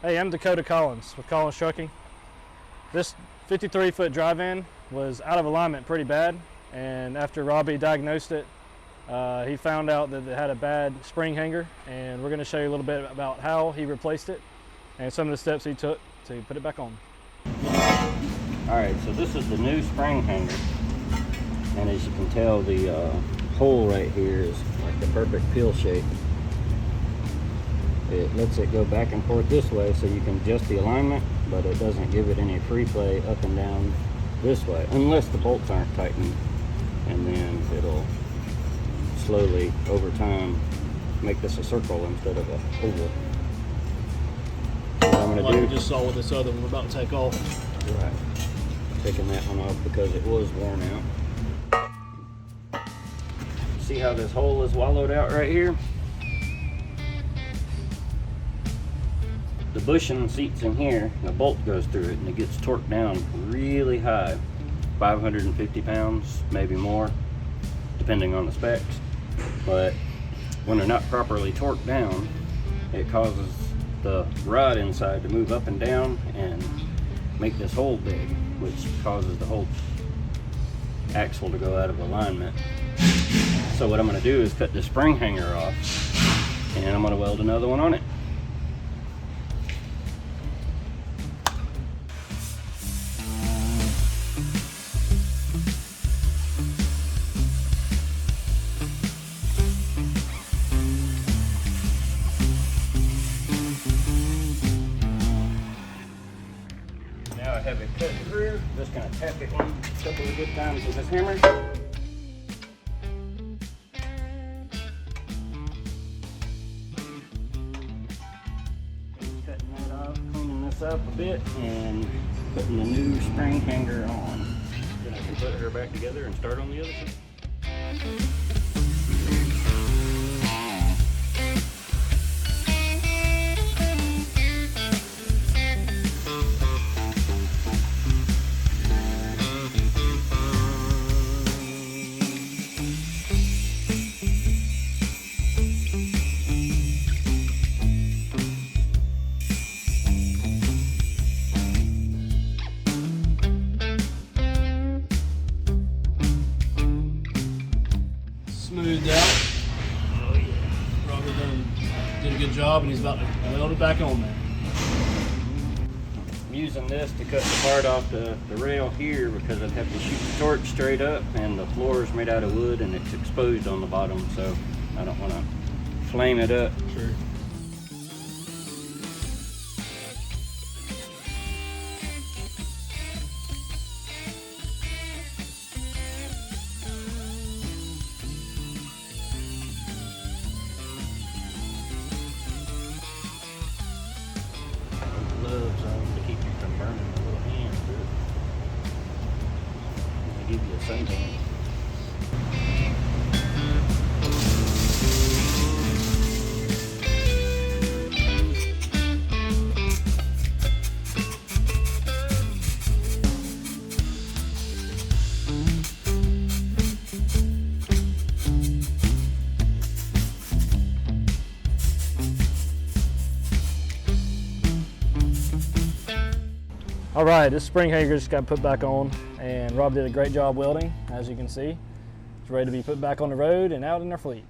Hey, I'm Dakota Collins with Collins Trucking. This 53-foot drive-in was out of alignment pretty bad, and after Robbie diagnosed it, he found out that it had a bad spring hanger, and we're going to show you a little bit about how he replaced it and some of the steps he took to put it back on. Alright, so this is the new spring hanger, and as you can tell, the hole right here is like the perfect peel shape. It lets it go back and forth this way so you can adjust the alignment, but it doesn't give it any free play up and down this way, unless the bolts aren't tightened, and then it'll slowly, over time, make this a circle instead of a oval. So what I'm going to do, we just saw with this other one we're about to take off. Right, taking that one off because it was worn out. See how this hole is wallowed out right here? The bushing seats in here, and a bolt goes through it, and it gets torqued down really high, 550 pounds, maybe more, depending on the specs. But when they're not properly torqued down, it causes the rod inside to move up and down and make this hole big, which causes the whole axle to go out of alignment. So what I'm going to do is cut the spring hanger off, and I'm going to weld another one on it. Now I have it cut through. Just going to tap it one couple of good times with this hammer. Cutting that off, cleaning this up a bit, and putting the new spring hanger on. Then I can put her back together and start on the other side. Smoothed out. Oh yeah. Robbie did a good job, and he's about to weld it back on there. I'm using this to cut the part off the rail here because I'd have to shoot the torch straight up, and the floor is made out of wood and it's exposed on the bottom, so I don't want to flame it up. Sure. Gloves on to keep you from burning the little hands. They give you a suntan. All right, this spring hanger just got put back on, and Rob did a great job welding, as you can see. It's ready to be put back on the road and out in our fleet.